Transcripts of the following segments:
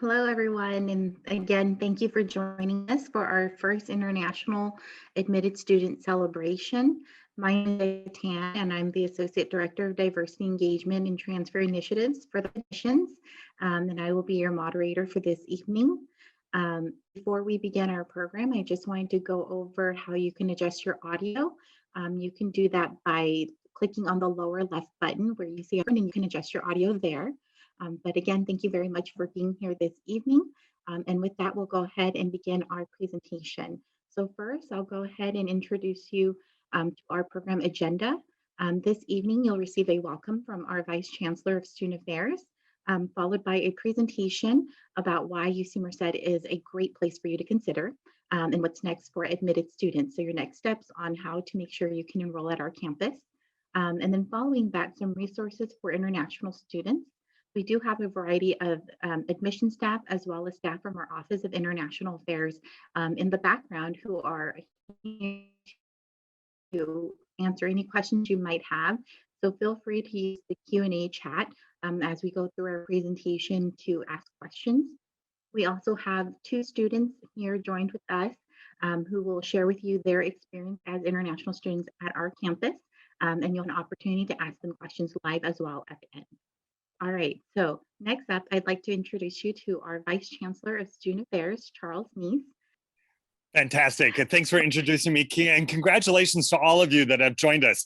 Hello, everyone. And again, thank you for joining us for our first International Admitted Student Celebration. My name is Tan, and I'm the Associate Director of Diversity Engagement and Transfer Initiatives for the admissions. And I will be your moderator for this evening. Before we begin our program, I just wanted to go over how you can adjust your audio. You can do that by clicking on the lower left button where you see, and you can adjust your audio there. But again, thank you very much for being here this evening. And with that, we'll go ahead and begin our presentation. So first, I'll go ahead and introduce you to our program agenda. This evening, you'll receive a welcome from our Vice Chancellor of Student Affairs, followed by a presentation about why UC Merced is a great place for you to consider and what's next for admitted students. So your next steps on how to make sure you can enroll at our campus. And then following that, some resources for international students. We do have a variety of admission staff as well as staff from our Office of International Affairs in the background who are here to answer any questions you might have. So feel free to use the Q&A chat as we go through our presentation to ask questions. We also have two students here joined with us who will share with you their experience as international students at our campus. And you'll have an opportunity to ask them questions live as well at the end. All right, so next up, I'd like to introduce you to our Vice Chancellor of Student Affairs, Charles Neese. Fantastic. Thanks for introducing me, Kia, and congratulations to all of you that have joined us.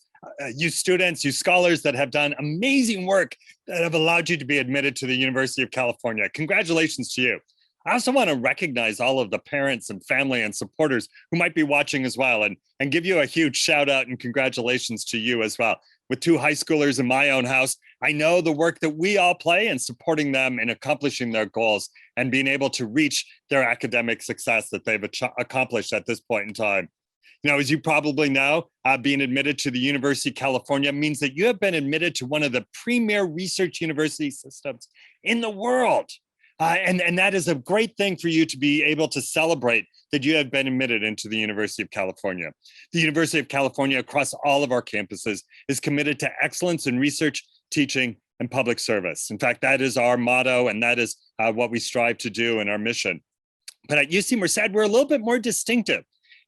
You students, you scholars that have done amazing work that have allowed you to be admitted to the University of California. Congratulations to you. I also want to recognize all of the parents and family and supporters who might be watching as well and give you a huge shout out and congratulations to you as well. With two high schoolers in my own house, I know the work that we all play in supporting them in accomplishing their goals and being able to reach their academic success that they've accomplished at this point in time. You know, as you probably know, being admitted to the University of California means that you have been admitted to one of the premier research university systems in the world. And that is a great thing for you to be able to celebrate that you have been admitted into the University of California. The University of California across all of our campuses is committed to excellence in research, teaching, and public service. In fact, that is our motto, and that is what we strive to do in our mission. But at UC Merced, we're a little bit more distinctive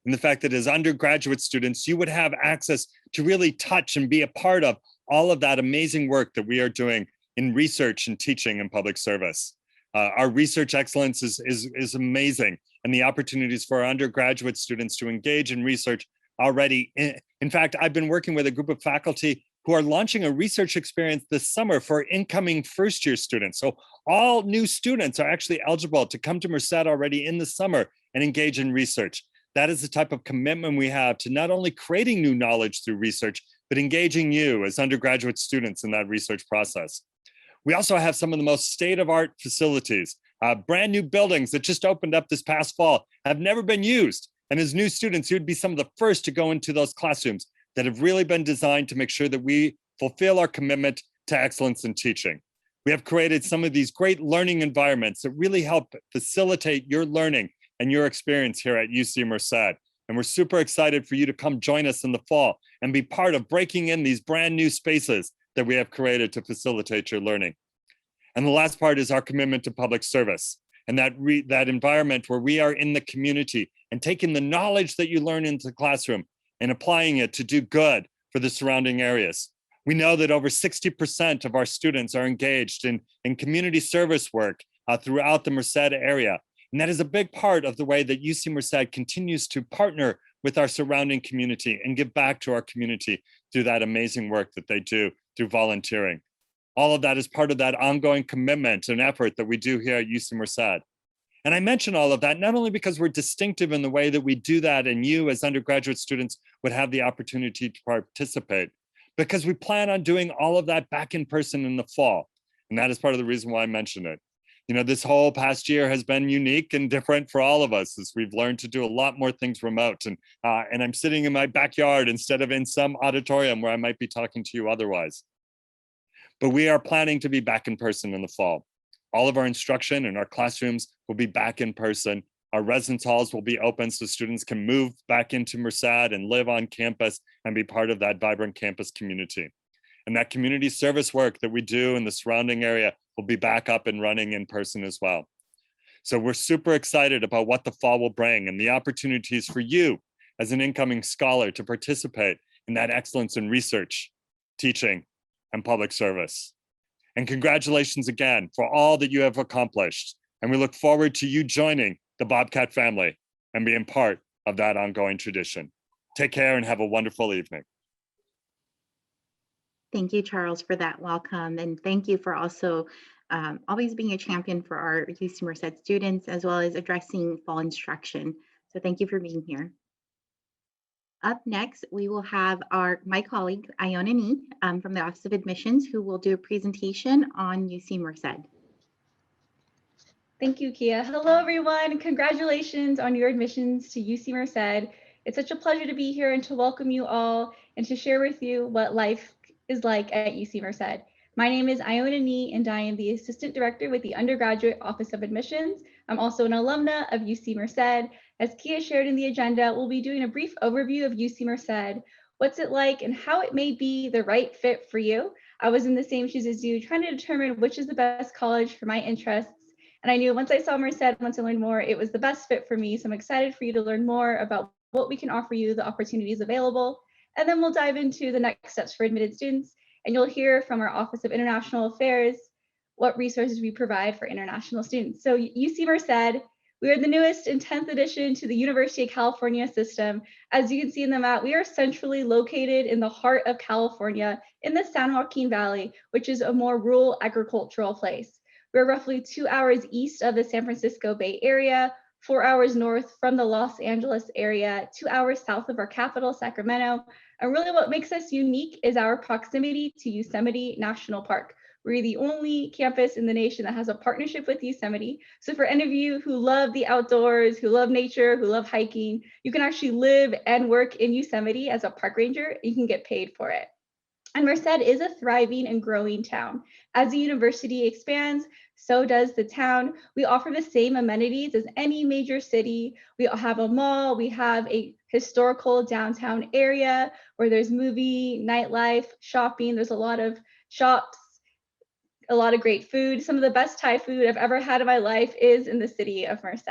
in the fact that as undergraduate students, you would have access to really touch and be a part of all of that amazing work that we are doing in research and teaching and public service. Our research excellence is amazing, and the opportunities for our undergraduate students to engage in research already. In fact, I've been working with a group of faculty who are launching a research experience this summer for incoming first-year students. So all new students are actually eligible to come to Merced already in the summer and engage in research. That is the type of commitment we have to not only creating new knowledge through research, but engaging you as undergraduate students in that research process. We also have some of the most state-of-art facilities, brand new buildings that just opened up this past fall, have never been used. And as new students, you would be some of the first to go into those classrooms that have really been designed to make sure that we fulfill our commitment to excellence in teaching. We have created some of these great learning environments that really help facilitate your learning and your experience here at UC Merced. And we're super excited for you to come join us in the fall and be part of breaking in these brand new spaces that we have created to facilitate your learning. And the last part is our commitment to public service and that environment where we are in the community and taking the knowledge that you learn into the classroom and applying it to do good for the surrounding areas. We know that over 60% of our students are engaged in community service work throughout the Merced area. And that is a big part of the way that UC Merced continues to partner with our surrounding community and give back to our community through that amazing work that they do through volunteering. All of that is part of that ongoing commitment and effort that we do here at UC Merced. And I mention all of that not only because we're distinctive in the way that we do that and you as undergraduate students would have the opportunity to participate, because we plan on doing all of that back in person in the fall. And that is part of the reason why I mentioned it. You know, this whole past year has been unique and different for all of us as we've learned to do a lot more things remote. And I'm sitting in my backyard instead of in some auditorium where I might be talking to you otherwise. But we are planning to be back in person in the fall. All of our instruction and our classrooms will be back in person. Our residence halls will be open so students can move back into Merced and live on campus and be part of that vibrant campus community. And that community service work that we do in the surrounding area will be back up and running in person as well. So we're super excited about what the fall will bring and the opportunities for you as an incoming scholar to participate in that excellence in research, teaching, and public service. And congratulations again for all that you have accomplished. And we look forward to you joining the Bobcat family and being part of that ongoing tradition. Take care and have a wonderful evening. Thank you, Charles, for that welcome. And thank you for also always being a champion for our UC Merced students, as well as addressing fall instruction. So thank you for being here. Up next, we will have my colleague, Iona Nee, from the Office of Admissions, who will do a presentation on UC Merced. Thank you, Kia. Hello, everyone. Congratulations on your admissions to UC Merced. It's such a pleasure to be here and to welcome you all and to share with you what life is like at UC Merced. My name is Iona Nee, and I am the Assistant Director with the Undergraduate Office of Admissions. I'm also an alumna of UC Merced. As Kia shared in the agenda, we'll be doing a brief overview of UC Merced, what's it like, and how it may be the right fit for you. I was in the same shoes as you, trying to determine which is the best college for my interests. And I knew once I saw Merced, once I learned more, it was the best fit for me. So I'm excited for you to learn more about what we can offer you, the opportunities available. And then we'll dive into the next steps for admitted students. And you'll hear from our Office of International Affairs what resources we provide for international students. So UC Merced, we are the newest and 10th edition to the University of California system. As you can see in the map, we are centrally located in the heart of California in the San Joaquin Valley, which is a more rural agricultural place. We're roughly 2 hours east of the San Francisco Bay Area, 4 hours north from the Los Angeles area, 2 hours south of our capital, Sacramento. And really what makes us unique is our proximity to Yosemite National Park. We're the only campus in the nation that has a partnership with Yosemite. So for any of you who love the outdoors, who love nature, who love hiking, you can actually live and work in Yosemite as a park ranger. You can get paid for it. And Merced is a thriving and growing town. As the university expands, so does the town. We offer the same amenities as any major city. We have a mall, we have a historical downtown area where there's movie, nightlife, shopping. There's a lot of shops, a lot of great food. Some of the best Thai food I've ever had in my life is in the city of Merced.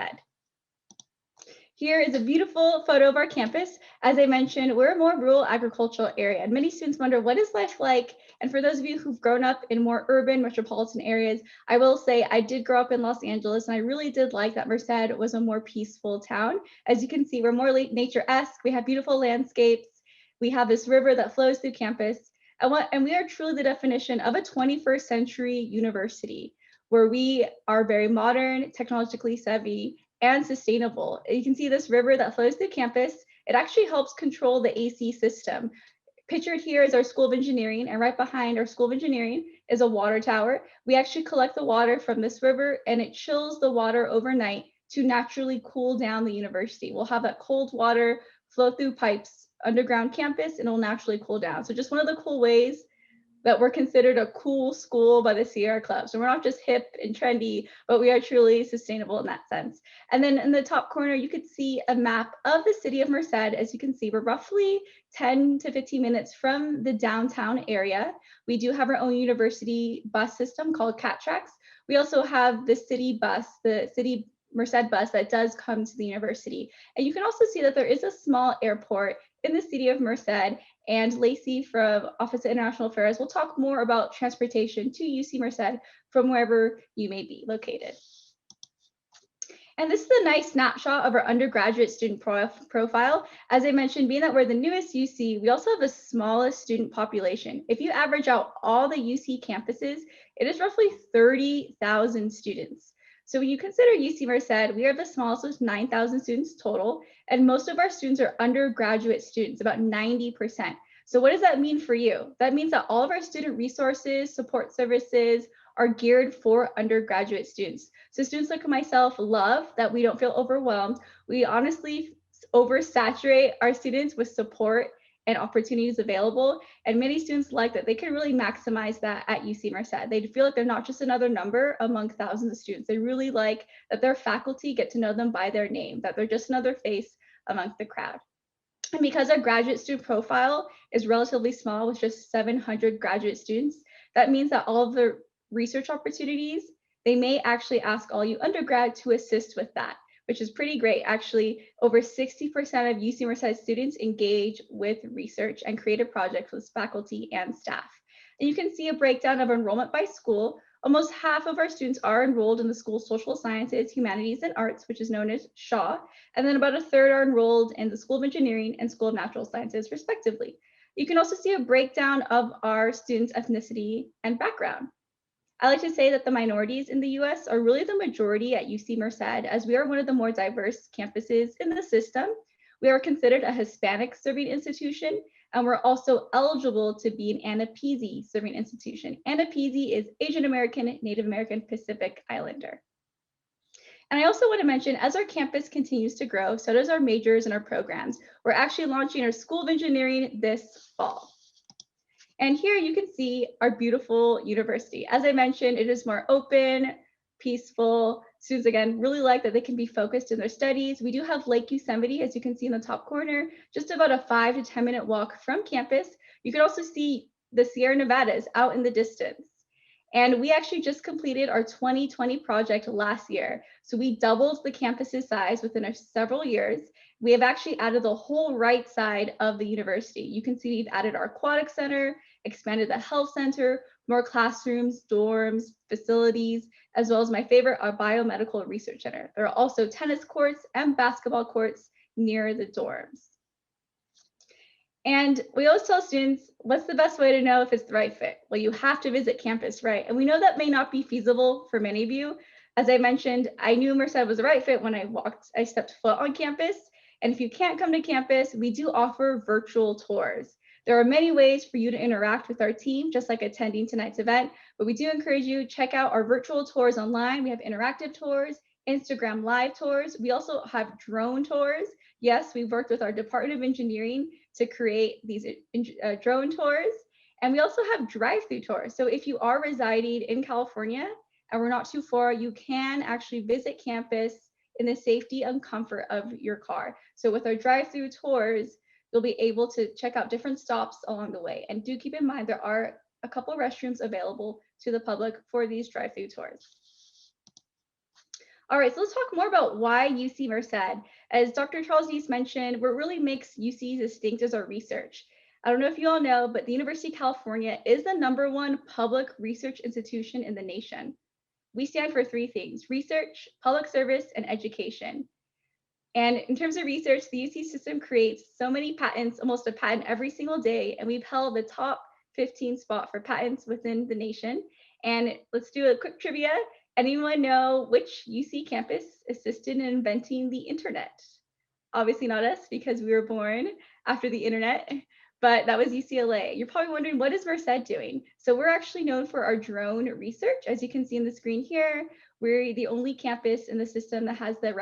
Here is a beautiful photo of our campus. As I mentioned, we're a more rural agricultural area, and many students wonder, what is life like? And for those of you who've grown up in more urban metropolitan areas, I will say I did grow up in Los Angeles, and I really did like that Merced was a more peaceful town. As you can see, we're more nature-esque. We have beautiful landscapes. We have this river that flows through campus. And we are truly the definition of a 21st century university, where we are very modern, technologically savvy, and sustainable. You can see this river that flows through campus. It actually helps control the AC system. Pictured here is our School of Engineering, and right behind our School of Engineering is a water tower. We actually collect the water from this river, and it chills the water overnight to naturally cool down the university. We'll have that cold water flow through pipes underground campus, and it'll naturally cool down. So just one of the cool ways that we're considered a cool school by the Sierra Club. So we're not just hip and trendy, but we are truly sustainable in that sense. And then in the top corner, you could see a map of the city of Merced. As you can see, we're roughly 10 to 15 minutes from the downtown area. We do have our own university bus system called Cat Tracks. We also have the city bus, the city Merced bus that does come to the university. And you can also see that there is a small airport in the city of Merced, and Lacey from Office of International Affairs will talk more about transportation to UC Merced from wherever you may be located. And this is a nice snapshot of our undergraduate student profile. As I mentioned, being that we're the newest UC, we also have the smallest student population. If you average out all the UC campuses, it is roughly 30,000 students. So when you consider UC Merced, we are the smallest with 9,000 students total, and most of our students are undergraduate students, about 90%. So what does that mean for you? That means that all of our student resources, support services are geared for undergraduate students. So students like myself love that we don't feel overwhelmed. We honestly oversaturate our students with support and opportunities available. And many students like that they can really maximize that at UC Merced. They feel like they're not just another number among thousands of students. They really like that their faculty get to know them by their name, that they're just another face amongst the crowd. And because our graduate student profile is relatively small with just 700 graduate students, that means that all of the research opportunities they may actually ask all you undergrad to assist with that, which is pretty great. Actually, over 60% of UC Merced students engage with research and creative projects with faculty and staff. And you can see a breakdown of enrollment by school. Almost half of our students are enrolled in the School of Social Sciences, Humanities, and Arts, which is known as SHAW. And then about a third are enrolled in the School of Engineering and School of Natural Sciences, respectively. You can also see a breakdown of our students' ethnicity and background. I like to say that the minorities in the US are really the majority at UC Merced, as we are one of the more diverse campuses in the system. We are considered a Hispanic serving institution, and we're also eligible to be an ANAPISI serving institution. ANAPISI is Asian American, Native American, Pacific Islander. And I also want to mention, as our campus continues to grow, so does our majors and our programs. We're actually launching our School of Engineering this fall. And here you can see our beautiful university. As I mentioned, it is more open, peaceful. Students, again, really like that they can be focused in their studies. We do have Lake Yosemite, as you can see in the top corner, just about a 5 to 10 minute walk from campus. You can also see the Sierra Nevadas out in the distance. And we actually just completed our 2020 project last year. So we doubled the campus's size within several years. We have actually added the whole right side of the university. You can see we've added our aquatic center, expanded the health center, more classrooms, dorms, facilities, as well as my favorite, our biomedical research center. There are also tennis courts and basketball courts near the dorms. And we always tell students, what's the best way to know if it's the right fit? Well, you have to visit campus, right? And we know that may not be feasible for many of you. As I mentioned, I knew Merced was the right fit when I stepped foot on campus. And if you can't come to campus, we do offer virtual tours. There are many ways for you to interact with our team, just like attending tonight's event, but we do encourage you to check out our virtual tours online. We have interactive tours, Instagram live tours. We also have drone tours. Yes, we've worked with our Department of Engineering to create these drone tours. And we also have drive-through tours. So if you are residing in California and we're not too far, you can actually visit campus in the safety and comfort of your car. So with our drive-through tours, you'll be able to check out different stops along the way. And do keep in mind, there are a couple restrooms available to the public for these drive-through tours. All right, so let's talk more about why UC Merced. As Dr. Charles Deese mentioned, what really makes UC distinct is our research. I don't know if you all know, but the University of California is the #1 public research institution in the nation. We stand for 3 things: research, public service, and education. And in terms of research, the UC system creates so many patents, almost a patent every single day, and we've held the top 15 spot for patents within the nation. And let's do a quick trivia. Anyone know which UC campus assisted in inventing the internet? Obviously not us, because we were born after the internet, but that was UCLA. You're probably wondering, what is Merced doing? So we're actually known for our drone research. As you can see in the screen here, we're the only campus in the system that has the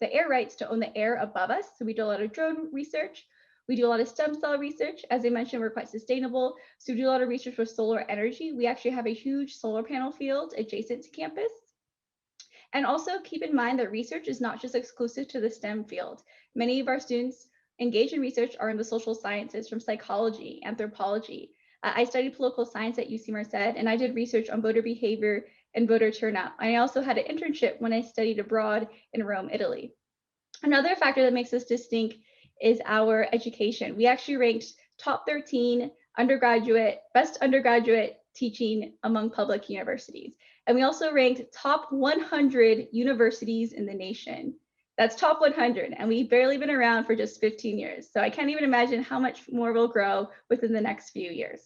air rights to own the air above us. So we do a lot of drone research. We do a lot of stem cell research. As I mentioned, we're quite sustainable. So we do a lot of research with solar energy. We actually have a huge solar panel field adjacent to campus. And also keep in mind that research is not just exclusive to the STEM field. Many of our students engaged in research are in the social sciences, from psychology, anthropology. I studied political science at UC Merced, and I did research on voter behavior and voter turnout. I also had an internship when I studied abroad in Rome, Italy. Another factor that makes us distinct is our education. We actually ranked top 13 best undergraduate teaching among public universities. And we also ranked top 100 universities in the nation. That's top 100, and we've barely been around for just 15 years. So I can't even imagine how much more we'll grow within the next few years.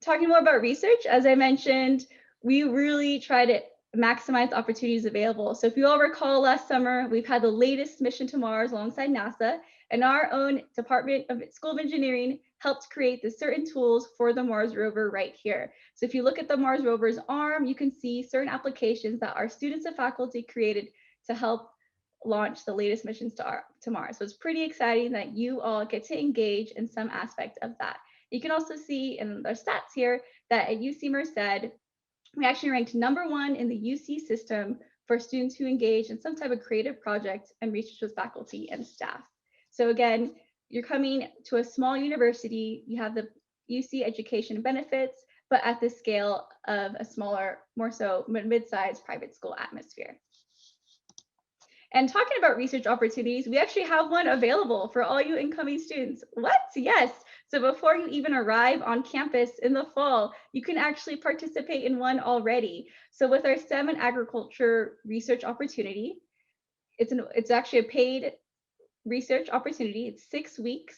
Talking more about research, as I mentioned, we really try to maximize opportunities available. So if you all recall, last summer, we've had the latest mission to Mars alongside NASA, and our own Department of School of Engineering helped create the certain tools for the Mars rover right here. So if you look at the Mars rover's arm, you can see certain applications that our students and faculty created to help launch the latest missions to Mars. So it's pretty exciting that you all get to engage in some aspect of that. You can also see in our stats here that at UC Merced, we actually ranked #1 in the UC system for students who engage in some type of creative project and research with faculty and staff. So again, you're coming to a small university, you have the UC education benefits, but at the scale of a smaller, more so mid-sized private school atmosphere. And talking about research opportunities, we actually have one available for all you incoming students. What? Yes. So before you even arrive on campus in the fall, you can actually participate in one already. So with our STEM and agriculture research opportunity, it's actually a paid research opportunity. It's 6 weeks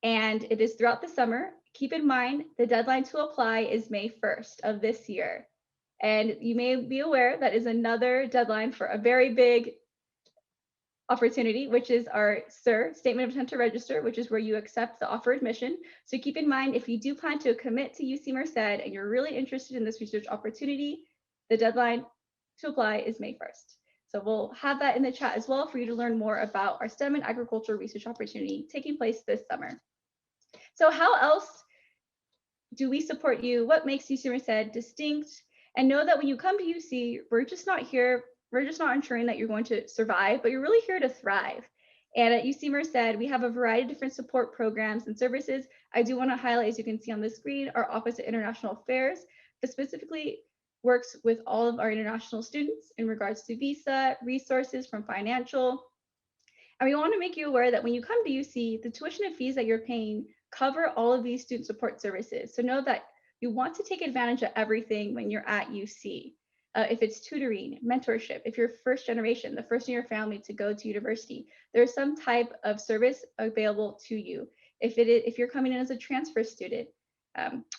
and it is throughout the summer. Keep in mind, the deadline to apply is May 1st of this year. And you may be aware that is another deadline for a very big opportunity, which is our SIR, Statement of Intent to Register, which is where you accept the offer admission. So keep in mind, if you do plan to commit to UC Merced and you're really interested in this research opportunity, the deadline to apply is May 1st. So we'll have that in the chat as well for you to learn more about our STEM and agriculture research opportunity taking place this summer. So how else do we support you? What makes UC Merced distinct? And know that when you come to UC, we're just not ensuring that you're going to survive, but you're really here to thrive. And at UC Merced, we have a variety of different support programs and services. I do want to highlight, as you can see on the screen, our Office of International Affairs that specifically works with all of our international students in regards to visa, resources from financial. And we want to make you aware that when you come to UC, the tuition and fees that you're paying cover all of these student support services. So know that you want to take advantage of everything when you're at UC. If it's tutoring, mentorship, if you're first generation, the first in your family to go to university, there's some type of service available to you. If you're coming in as a transfer student,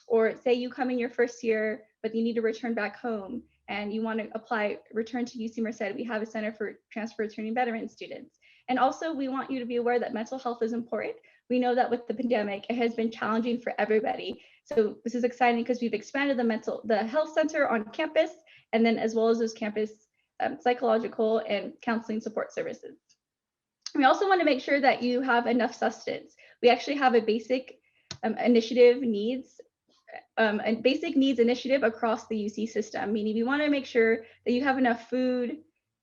or say you come in your first year, but you need to return back home and you want to return to UC Merced, we have a Center for Transfer Returning Veteran Students. And also we want you to be aware that mental health is important. We know that with the pandemic, it has been challenging for everybody. So this is exciting because we've expanded the health center on campus, and then as well as those campus psychological and counseling support services. We also want to make sure that you have enough sustenance. We actually have a basic needs initiative across the UC system, meaning we want to make sure that you have enough food,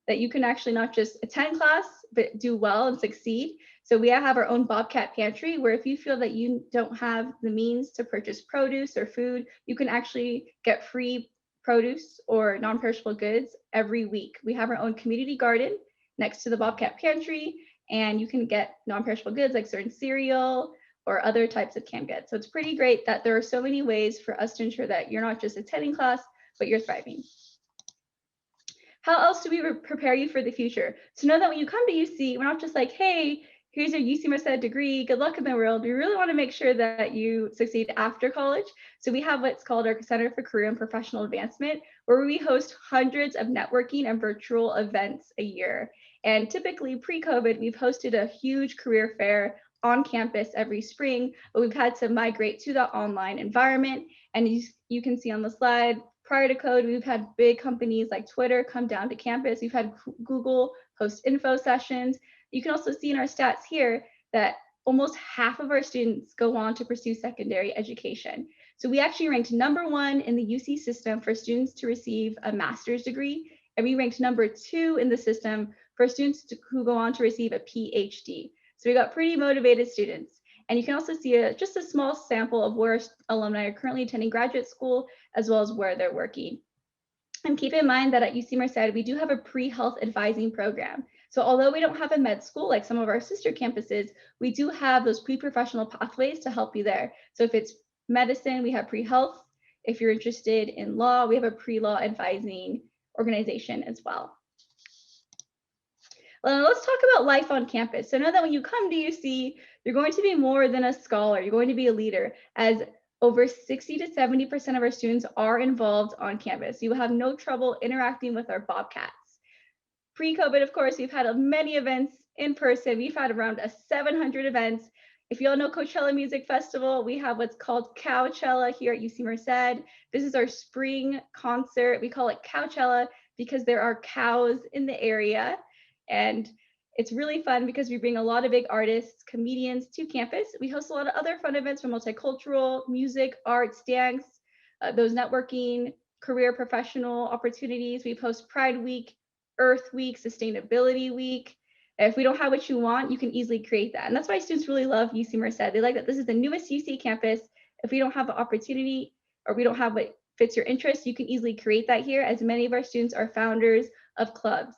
that you can actually not just attend class, but do well and succeed. So we have our own Bobcat pantry, where if you feel that you don't have the means to purchase produce or food, you can actually get free produce or non-perishable goods every week. We have our own community garden next to the Bobcat pantry, and you can get non-perishable goods like certain cereal or other types of canned goods. So it's pretty great that there are so many ways for us to ensure that you're not just attending class, but you're thriving. How else do we prepare you for the future? So know that when you come to UC, we're not just like, hey, here's your UC Merced degree, good luck in the world. We really want to make sure that you succeed after college. So we have what's called our Center for Career and Professional Advancement, where we host hundreds of networking and virtual events a year. And typically pre-COVID, we've hosted a huge career fair on campus every spring, but we've had to migrate to the online environment. And you can see on the slide, prior to COVID, we've had big companies like Twitter come down to campus. We've had Google host info sessions. You can also see in our stats here that almost half of our students go on to pursue secondary education. So we actually ranked #1 in the UC system for students to receive a master's degree, and we ranked #2 in the system for students who go on to receive a PhD. So we got pretty motivated students. And you can also see just a small sample of where alumni are currently attending graduate school, as well as where they're working. And keep in mind that at UC Merced, we do have a pre-health advising program. So although we don't have a med school like some of our sister campuses, we do have those pre-professional pathways to help you there. So if it's medicine, we have pre-health. If you're interested in law, we have a pre-law advising organization as well. Well, let's talk about life on campus. So know that when you come to UC, you're going to be more than a scholar. You're going to be a leader, as over 60 to 70% of our students are involved on campus. You will have no trouble interacting with our Bobcats. Pre-COVID, of course, we've had many events in person. We've had around 700 events. If you all know Coachella Music Festival, we have what's called Cowchella here at UC Merced. This is our spring concert. We call it Cowchella because there are cows in the area. And it's really fun because we bring a lot of big artists, comedians to campus. We host a lot of other fun events from multicultural, music, arts, dance, those networking, career professional opportunities. We host Pride Week, Earth Week, Sustainability Week. If we don't have what you want, you can easily create that. And that's why students really love UC Merced. They like that this is the newest UC campus. If we don't have the opportunity or we don't have what fits your interest, you can easily create that here, as many of our students are founders of clubs.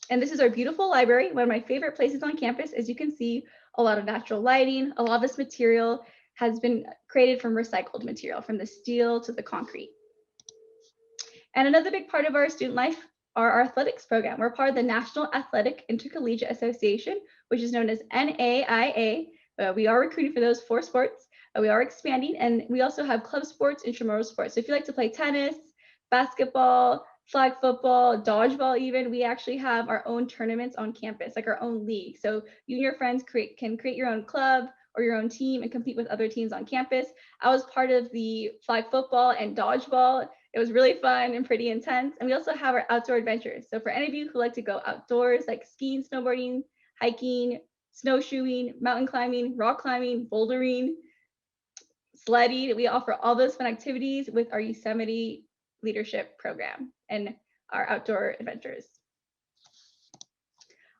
And this is our beautiful library, one of my favorite places on campus. As you can see, a lot of natural lighting, a lot of this material has been created from recycled material, from the steel to the concrete. And another big part of our student life are our athletics program. We're part of the National Athletic Intercollegiate Association, which is known as NAIA. We are recruiting for those 4 sports. We are expanding, and we also have club sports, intramural sports. So if you like to play tennis, basketball, flag football, dodgeball even, we actually have our own tournaments on campus, like our own league. So you and your friends can create your own club or your own team and compete with other teams on campus. I was part of the flag football and dodgeball. It was really fun and pretty intense. And we also have our outdoor adventures. So for any of you who like to go outdoors, like skiing, snowboarding, hiking, snowshoeing, mountain climbing, rock climbing, bouldering, sledding, we offer all those fun activities with our Yosemite leadership program and our outdoor adventures.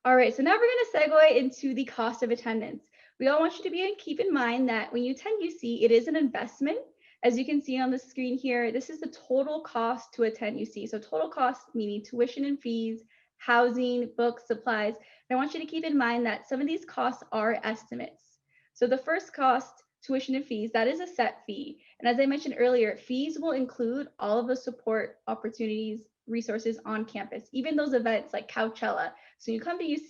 All right, so now we're going to segue into the cost of attendance. We all want you to keep in mind that when you attend UC, it is an investment. As you can see on the screen here, this is the total cost to attend UC. So total cost meaning tuition and fees, housing, books, supplies. And I want you to keep in mind that some of these costs are estimates. So the first cost, tuition and fees, that is a set fee. And as I mentioned earlier, fees will include all of the support opportunities, resources on campus, even those events like Coachella. So you come to UC,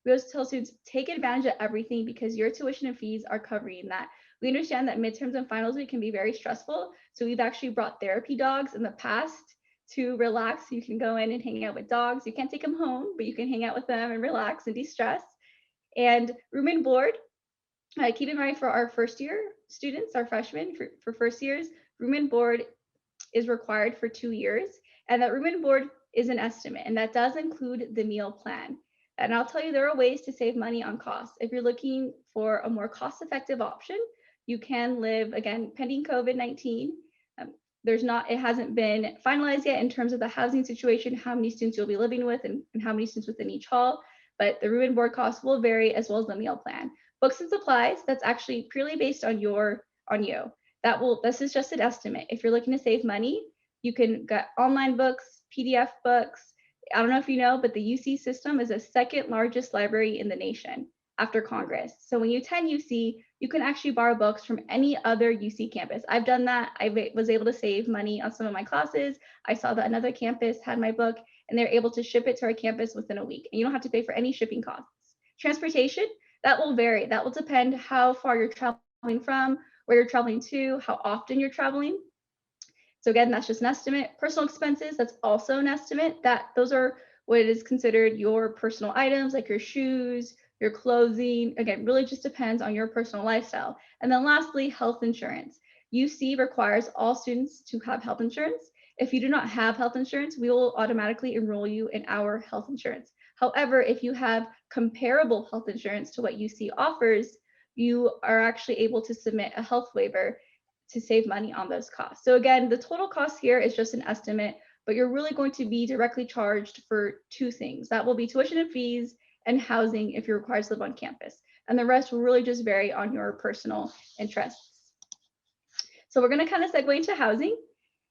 we always tell students, take advantage of everything because your tuition and fees are covering that. We understand that midterms and finals week can be very stressful. So we've actually brought therapy dogs in the past to relax. You can go in and hang out with dogs. You can't take them home, but you can hang out with them and relax and de-stress. And room and board, keep in mind for our first year students, our freshmen, for first years, room and board is required for 2 years. And that room and board is an estimate, and that does include the meal plan. And I'll tell you, there are ways to save money on costs. If you're looking for a more cost-effective option, you can live, again, pending COVID-19. It hasn't been finalized yet in terms of the housing situation, how many students you'll be living with and how many students within each hall, but the room and board costs will vary as well as the meal plan. Books and supplies, that's actually purely based on you. This is just an estimate. If you're looking to save money, you can get online books, PDF books. I don't know if you know, but the UC system is the 2nd largest library in the nation after Congress. So when you attend UC, you can actually borrow books from any other UC campus. I've done that. I was able to save money on some of my classes. I saw that another campus had my book and they're able to ship it to our campus within a week. And you don't have to pay for any shipping costs. Transportation, that will vary. That will depend how far you're traveling from, where you're traveling to, how often you're traveling. So again, that's just an estimate. Personal expenses, that's also an estimate. Those are what is considered your personal items, like your shoes, your clothing. Again, really just depends on your personal lifestyle. And then lastly, health insurance. UC requires all students to have health insurance. If you do not have health insurance, we will automatically enroll you in our health insurance. However, if you have comparable health insurance to what UC offers, you are actually able to submit a health waiver to save money on those costs. So again, the total cost here is just an estimate, but you're really going to be directly charged for 2 things. That will be tuition and fees and housing if you're required to live on campus. And the rest will really just vary on your personal interests. So we're going to kind of segue into housing.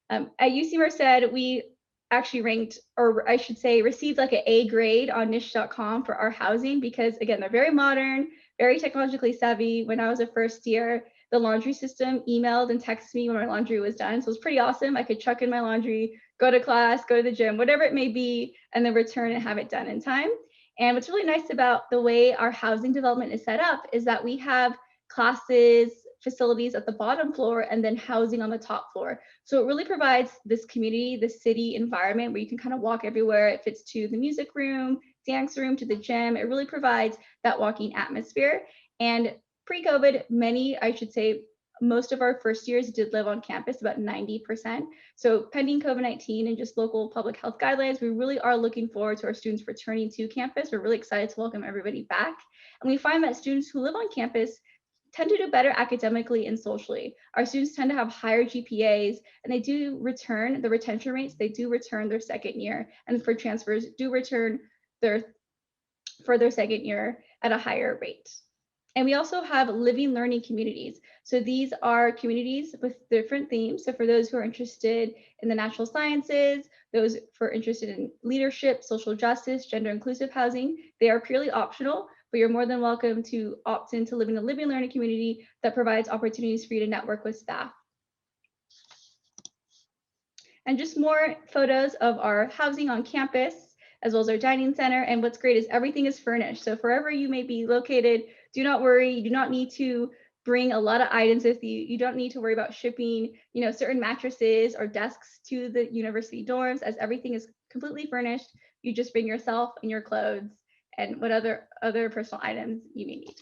At UC Merced, we actually ranked, or I should say, received like an A grade on niche.com for our housing because, again, they're very modern, very technologically savvy. When I was a first year, the laundry system emailed and texted me when my laundry was done. So it was pretty awesome. I could chuck in my laundry, go to class, go to the gym, whatever it may be, and then return and have it done in time. And what's really nice about the way our housing development is set up is that we have classes, facilities at the bottom floor, and then housing on the top floor. So it really provides this community, this city environment where you can kind of walk everywhere. If it's to the music room, dance room, to the gym, it really provides that walking atmosphere. And pre-COVID, most of our first years did live on campus, about 90%. So pending COVID-19 and just local public health guidelines, we really are looking forward to our students returning to campus. We're really excited to welcome everybody back. And we find that students who live on campus tend to do better academically and socially. Our students tend to have higher GPAs, and they do return the retention rates. They do return their second year, and for transfers do return for their second year at a higher rate. And we also have living learning communities. So these are communities with different themes. So for those who are interested in the natural sciences, those who are interested in leadership, social justice, gender inclusive housing, they are purely optional, but you're more than welcome to opt into living a living learning community that provides opportunities for you to network with staff. And just more photos of our housing on campus, as well as our dining center. And what's great is everything is furnished. So wherever you may be located, do not worry. You do not need to bring a lot of items with you. You don't need to worry about shipping, certain mattresses or desks to the university dorms, as everything is completely furnished. You just bring yourself and your clothes and what other personal items you may need.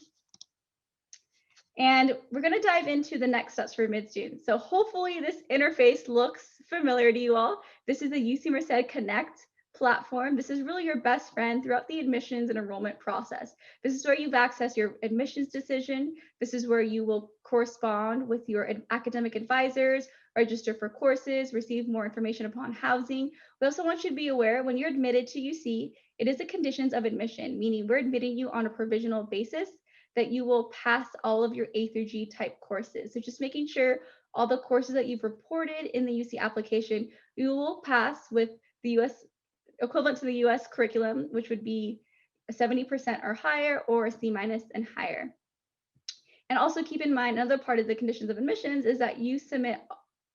And we're going to dive into the next steps for mid students. So hopefully this interface looks familiar to you all. This is the UC Merced Connect platform. This is really your best friend throughout the admissions and enrollment process. This is where you've accessed your admissions decision. This is where you will correspond with your academic advisors, register for courses, receive more information upon housing. We also want you to be aware when you're admitted to UC, it is the conditions of admission, meaning we're admitting you on a provisional basis that you will pass all of your A through G type courses. So just making sure all the courses that you've reported in the UC application, you will pass with the US equivalent to the US curriculum, which would be 70% or higher, or C- and higher. And also keep in mind, another part of the conditions of admissions is that you submit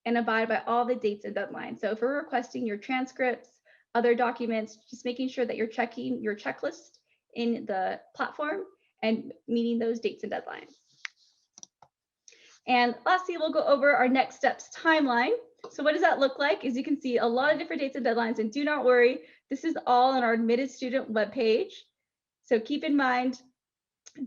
and abide by all the dates and deadlines. So if we're requesting your transcripts, other documents, just making sure that you're checking your checklist in the platform and meeting those dates and deadlines. And lastly, we'll go over our next steps timeline. So what does that look like? As you can see, a lot of different dates and deadlines, and do not worry, this is all on our admitted student webpage. So keep in mind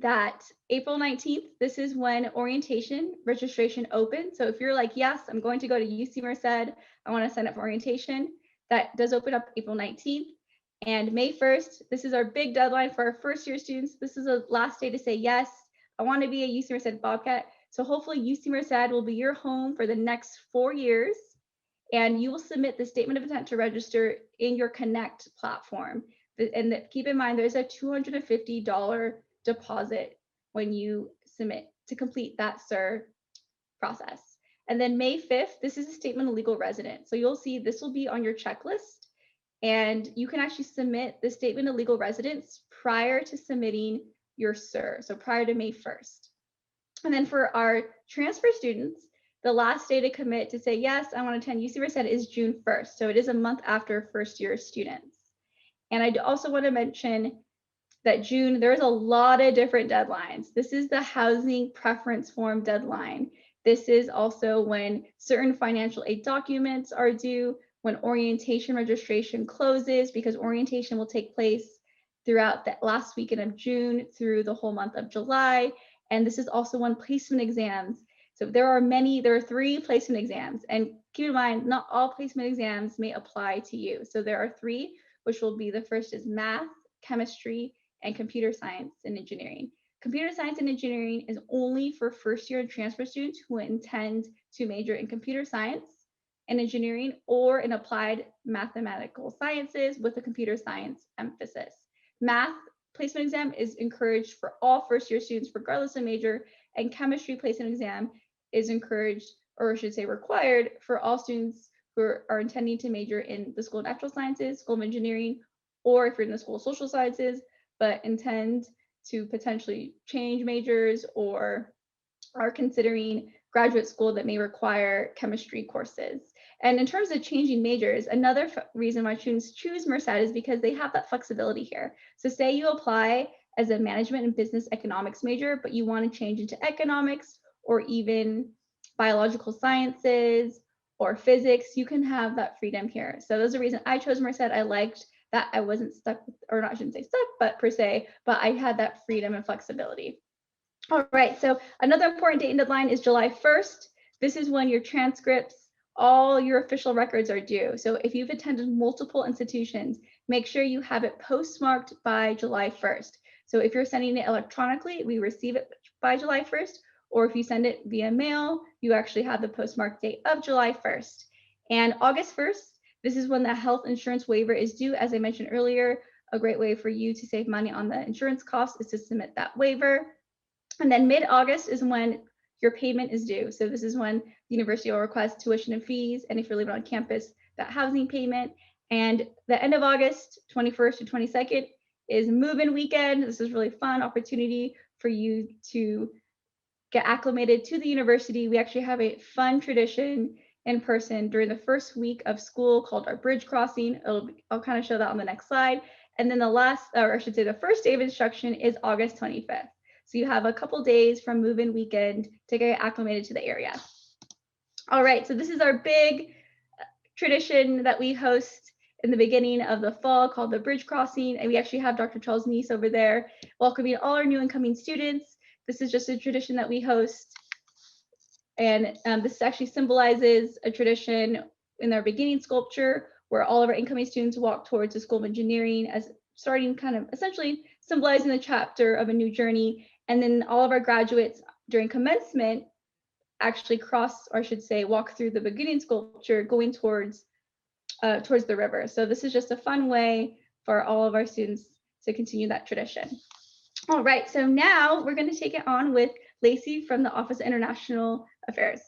that April 19th, this is when orientation registration opens. So if you're like, yes, I'm going to go to UC Merced, I want to sign up for orientation, that does open up April 19th. And May 1st, this is our big deadline for our first year students. This is the last day to say, yes, I want to be a UC Merced Bobcat. So hopefully UC Merced will be your home for the next 4 years. And you will submit the statement of intent to register in your Connect platform. And keep in mind, there's a $250 deposit when you submit to complete that SIR process. And then May 5th, this is a statement of legal residence. So you'll see this will be on your checklist. And you can actually submit the statement of legal residence prior to submitting your SIR, so prior to May 1st. And then for our transfer students, the last day to commit to say, yes, I want to attend UC Merced is June 1st. So it is a month after first year students. And I also want to mention that June, there's a lot of different deadlines. This is the housing preference form deadline. This is also when certain financial aid documents are due, when orientation registration closes, because orientation will take place throughout the last weekend of June through the whole month of July. And this is also when placement exams. So there are 3 placement exams, and keep in mind, not all placement exams may apply to you. So there are 3, which will be, the first is math, chemistry, and computer science and engineering. Computer science and engineering is only for first year and transfer students who intend to major in computer science and engineering or in applied mathematical sciences with a computer science emphasis. Math placement exam is encouraged for all first year students regardless of major, and chemistry placement exam is encouraged, or I should say required, for all students who are intending to major in the School of Natural Sciences, School of Engineering, or if you're in the School of Social Sciences, but intend to potentially change majors or are considering graduate school that may require chemistry courses. And in terms of changing majors, another reason why students choose Merced is because they have that flexibility here. So say you apply as a management and business economics major, but you want to change into economics or even biological sciences or physics, you can have that freedom here. So those are the reasons I chose Merced. I liked that I wasn't stuck with, or not, I shouldn't say stuck, but per se, but I had that freedom and flexibility. All right, so another important date and deadline is July 1st. This is when your transcripts, all your official records are due. So if you've attended multiple institutions, make sure you have it postmarked by July 1st. So if you're sending it electronically, we receive it by July 1st, or if you send it via mail, you actually have the postmark date of July 1st. And August 1st, this is when the health insurance waiver is due. As I mentioned earlier, a great way for you to save money on the insurance costs is to submit that waiver. And then mid-August is when your payment is due. So this is when the university will request tuition and fees, and if you're living on campus, that housing payment. And the end of August, 21st to 22nd, is move-in weekend. This is really fun opportunity for you to get acclimated to the university. We actually have a fun tradition in person during the first week of school called our bridge crossing. I'll kind of show that on the next slide. And then the last, or I should say the first day of instruction is August 25th. So you have a couple days from move-in weekend to get acclimated to the area. All right, so this is our big tradition that we host in the beginning of the fall called the bridge crossing. And we actually have Dr. Charles Neese over there welcoming all our new incoming students. This is just a tradition that we host. And this actually symbolizes a tradition in our beginning sculpture where all of our incoming students walk towards the School of Engineering as starting kind of essentially symbolizing the chapter of a new journey. And then all of our graduates during commencement actually cross, or I should say, walk through the beginning sculpture going towards the river. So this is just a fun way for all of our students to continue that tradition. All right, so now we're going to take it on with Lacey from the Office of International Affairs.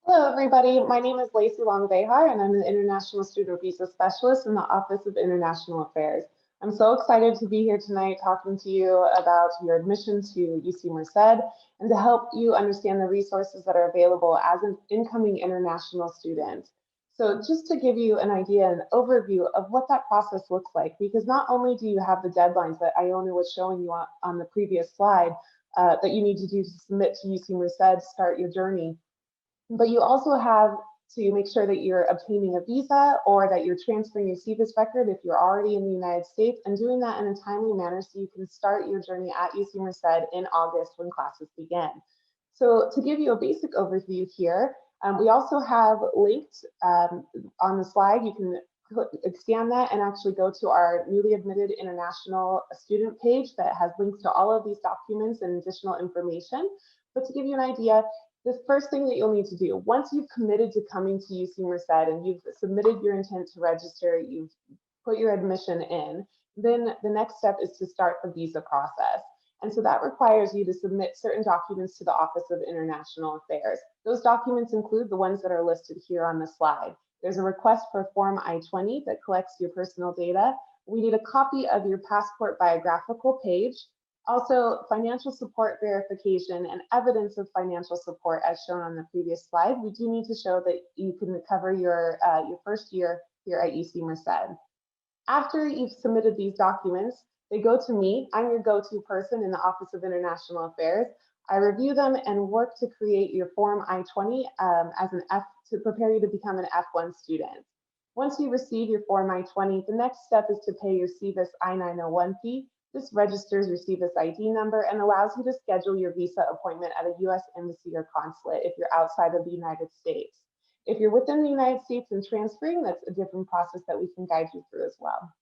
Hello, everybody. My name is Lacey Long-Behar, and I'm the International Student Visa Specialist in the Office of International Affairs. I'm so excited to be here tonight talking to you about your admission to UC Merced and to help you understand the resources that are available as an incoming international student. So just to give you an idea, an overview of what that process looks like, because not only do you have the deadlines that Iona was showing you on the previous slide that you need to do to submit to UC Merced, start your journey, but you also have to make sure that you're obtaining a visa or that you're transferring your CVIS record if you're already in the United States, and doing that in a timely manner so you can start your journey at UC Merced in August when classes begin. So to give you a basic overview here, we also have linked on the slide. You can scan that and actually go to our newly admitted international student page that has links to all of these documents and additional information. But to give you an idea, the first thing that you'll need to do, once you've committed to coming to UC Merced and you've submitted your intent to register, you've put your admission in, then the next step is to start the visa process. And so that requires you to submit certain documents to the Office of International Affairs. Those documents include the ones that are listed here on the slide. There's a request for Form I-20 that collects your personal data. We need a copy of your passport biographical page. Also, financial support verification and evidence of financial support as shown on the previous slide. We do need to show that you can cover your first year here at UC Merced. After you've submitted these documents, they go to me. I'm your go-to person in the Office of International Affairs. I review them and work to create your Form I-20 as an F to prepare you to become an F1 student. Once you receive your Form I-20, the next step is to pay your CVIS I-901 fee. This registers your CVIS ID number and allows you to schedule your visa appointment at a US embassy or consulate if you're outside of the United States. If you're within the United States and transferring, that's a different process that we can guide you through as well.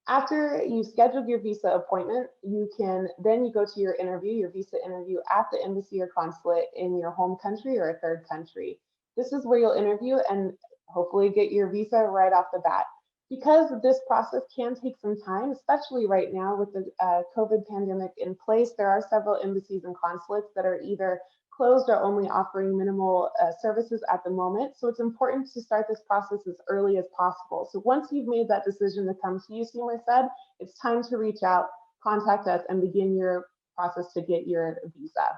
After you've scheduled your visa appointment, you go to your interview, your visa interview at the embassy or consulate in your home country or a third country. This is where you'll interview and hopefully get your visa right off the bat. Because this process can take some time, especially right now with the COVID pandemic in place, there are several embassies and consulates that are either closed or only offering minimal services at the moment. So it's important to start this process as early as possible. So once you've made that decision to come to UC Merced, it's time to reach out, contact us, and begin your process to get your visa.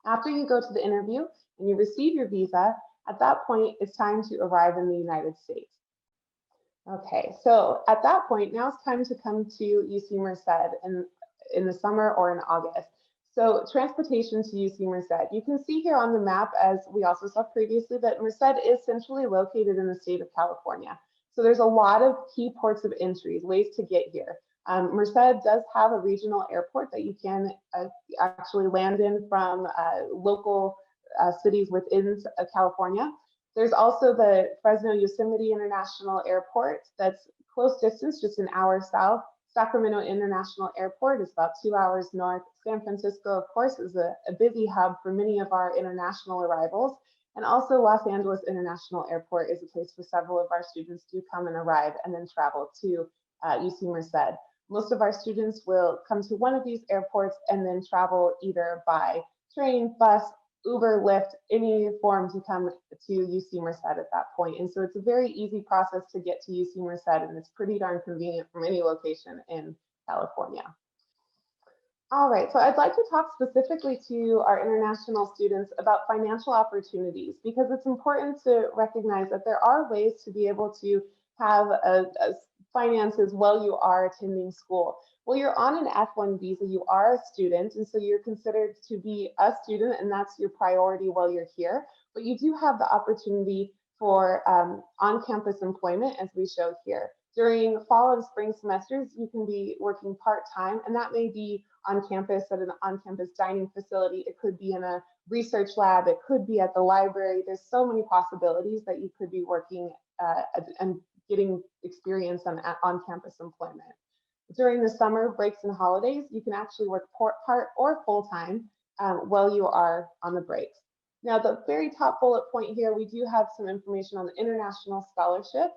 After you go to the interview and you receive your visa, at that point, it's time to arrive in the United States. Okay, so at that point, now it's time to come to UC Merced in the summer or in August. So transportation to UC Merced. You can see here on the map, as we also saw previously, that Merced is centrally located in the state of California. So there's a lot of key ports of entry, ways to get here. Merced does have a regional airport that you can actually land in from local cities within California. There's also the Fresno Yosemite International Airport that's close distance, just an hour south. Sacramento International Airport is about 2 hours north. San Francisco, of course, is a busy hub for many of our international arrivals. And also Los Angeles International Airport is a place where several of our students do come and arrive and then travel to UC Merced. Most of our students will come to one of these airports and then travel either by train, bus, Uber, Lyft, any form to come to UC Merced at that point. And so it's a very easy process to get to UC Merced, and it's pretty darn convenient from any location in California. All right, so I'd like to talk specifically to our international students about financial opportunities, because it's important to recognize that there are ways to be able to have finances while you are attending school. Well, you're on an F1 visa, you are a student, and so you're considered to be a student, and that's your priority while you're here. But you do have the opportunity for on-campus employment, as we show here. During fall and spring semesters, you can be working part-time, and that may be on campus at an on-campus dining facility. It could be in a research lab. It could be at the library. There's so many possibilities that you could be working and getting experience on-campus employment. During the summer breaks and holidays, you can actually work part or full-time while you are on the breaks. Now, the very top bullet point here, we do have some information on the international scholarship.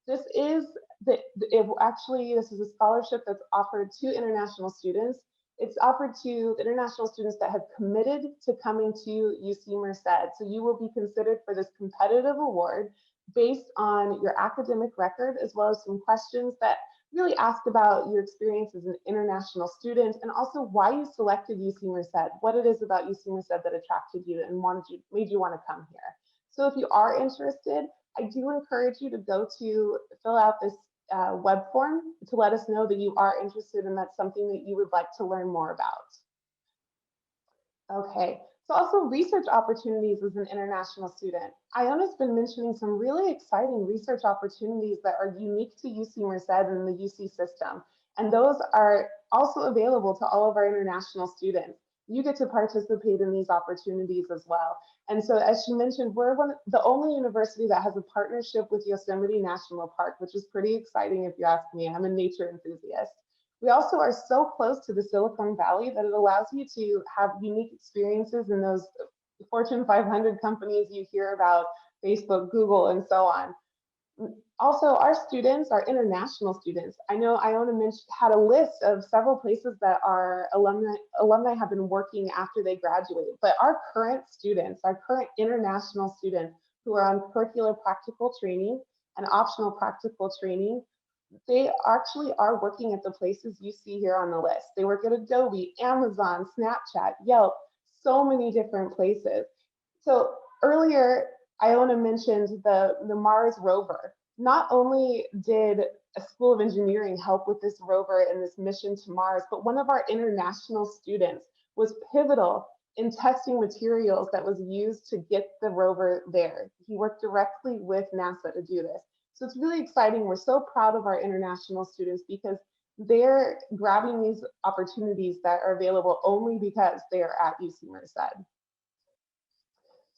This is a scholarship that's offered to international students. It's offered to international students that have committed to coming to UC Merced. So you will be considered for this competitive award based on your academic record, as well as some questions that really ask about your experience as an international student, and also why you selected UC Merced, what it is about UC Merced that attracted you and made you want to come here. So if you are interested, I do encourage you to fill out this web form to let us know that you are interested and that's something that you would like to learn more about. Okay, so also research opportunities as an international student. Iona's been mentioning some really exciting research opportunities that are unique to UC Merced and the UC system. And those are also available to all of our international students. You get to participate in these opportunities as well. And so, as she mentioned, we're the only university that has a partnership with Yosemite National Park, which is pretty exciting if you ask me. I'm a nature enthusiast. We also are so close to the Silicon Valley that it allows you to have unique experiences in those Fortune 500 companies you hear about, Facebook, Google, and so on. Also, our students, our international students, I know Iona had a list of several places that our alumni have been working after they graduate, but our current students, our current international students who are on curricular practical training and optional practical training, they actually are working at the places you see here on the list. They work at Adobe, Amazon, Snapchat, Yelp, so many different places. So earlier, Iona mentioned the Mars rover. Not only did a School of Engineering help with this rover and this mission to Mars, but one of our international students was pivotal in testing materials that was used to get the rover there. He worked directly with NASA to do this. So it's really exciting. We're so proud of our international students because they're grabbing these opportunities that are available only because they are at UC Merced.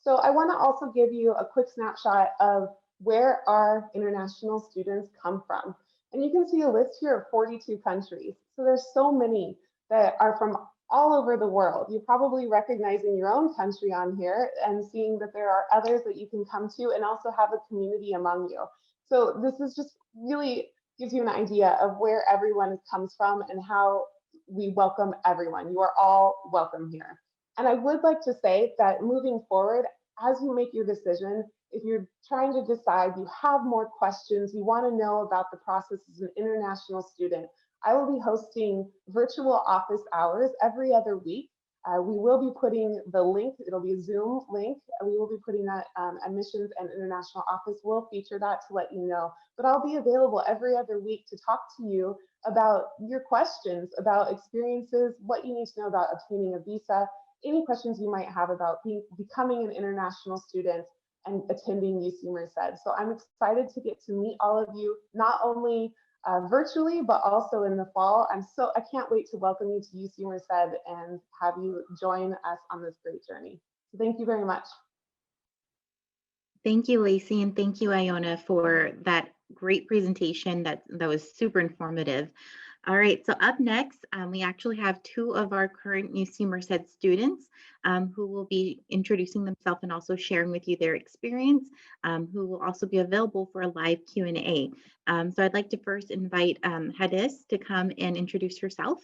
So I want to also give you a quick snapshot of where our international students come from. And you can see a list here of 42 countries. So there's so many that are from all over the world. You're probably recognizing your own country on here and seeing that there are others that you can come to and also have a community among you. So this is just really gives you an idea of where everyone comes from and how we welcome everyone. You are all welcome here. And I would like to say that moving forward, as you make your decision, if you're trying to decide, you have more questions, you want to know about the process as an international student, I will be hosting virtual office hours every other week. We will be putting the link, it'll be a Zoom link, we will be putting that, admissions and international office will feature that to let you know. But I'll be available every other week to talk to you about your questions, about experiences, what you need to know about obtaining a visa, any questions you might have about becoming an international student and attending UC Merced. So I'm excited to get to meet all of you, not only virtually, but also in the fall. I can't wait to welcome you to UC Merced and have you join us on this great journey. So thank you very much. Thank you, Lacey, and thank you, Iona, for that great presentation that was super informative. All right, so up next, we actually have two of our current UC Merced students who will be introducing themselves and also sharing with you their experience, who will also be available for a live Q&A. So I'd like to first invite Hadis to come and introduce herself.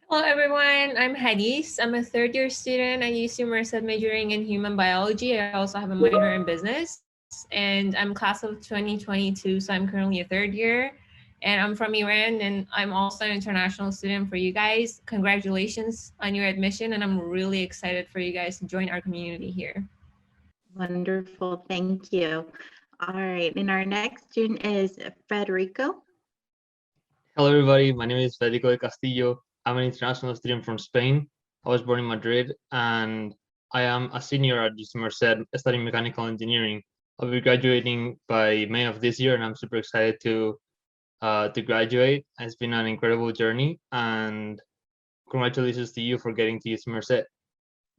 Hello everyone, I'm Hadis. I'm a third-year student at UC Merced majoring in human biology. I also have a minor in business, and I'm class of 2022, so I'm currently a third year. And I'm from Iran, and I'm also an international student for you guys. Congratulations on your admission, and I'm really excited for you guys to join our community here. Wonderful, thank you. All right, and our next student is Federico. Hello, everybody. My name is Federico de Castillo. I'm an international student from Spain. I was born in Madrid, and I am a senior at UC Merced studying mechanical engineering. I'll be graduating by May of this year, and I'm super excited to graduate. It's been an incredible journey, and congratulations to you for getting to UC Merced.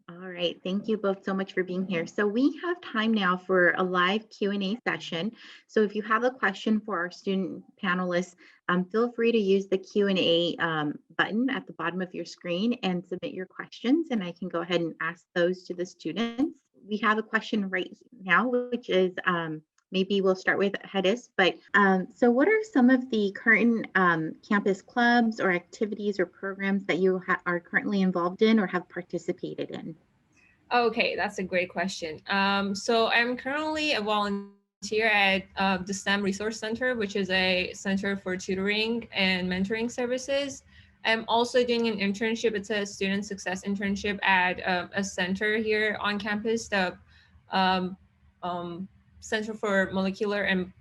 All right, thank you both so much for being here. So we have time now for a live Q&A session. So if you have a question for our student panelists, feel free to use the Q&A button at the bottom of your screen and submit your questions, and I can go ahead and ask those to the students. We have a question right now, which is, maybe we'll start with Hadis, but so what are some of the current campus clubs or activities or programs that you are currently involved in or have participated in? Okay, that's a great question. So I'm currently a volunteer at the STEM Resource Center, which is a center for tutoring and mentoring services. I'm also doing an internship. It's a student success internship at a center here on campus, the Center for Molecular and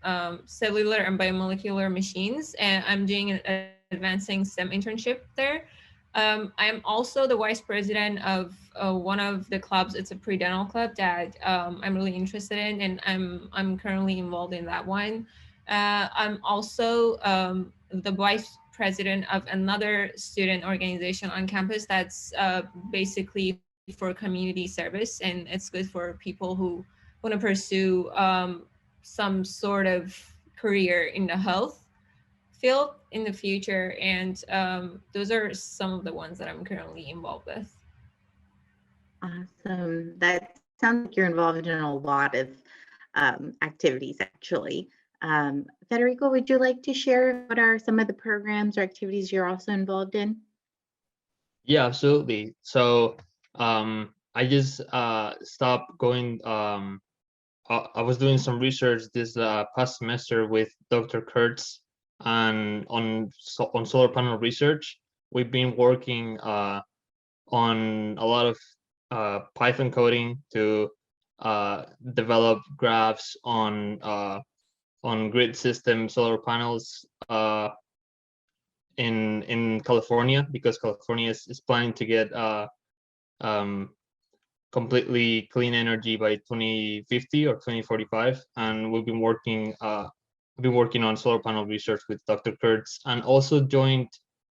Cellular and Biomolecular Machines. And I'm doing an advancing STEM internship there. I'm also the vice president of one of the clubs. It's a pre-dental club that I'm really interested in, and I'm currently involved in that one. I'm also the vice president of another student organization on campus that's basically for community service, and it's good for people who want to pursue some sort of career in the health field in the future, and those are some of the ones that I'm currently involved with. Awesome. That sounds like you're involved in a lot of activities, actually. Federico, would you like to share what are some of the programs or activities you're also involved in? Yeah, absolutely. So I just stopped going. I was doing some research this past semester with Dr. Kurtz and on solar panel research. We've been working on a lot of Python coding to develop graphs on grid system solar panels in California, because California is planning to get completely clean energy by 2050 or 2045, and we've been working on solar panel research with Dr. Kurtz, and also joined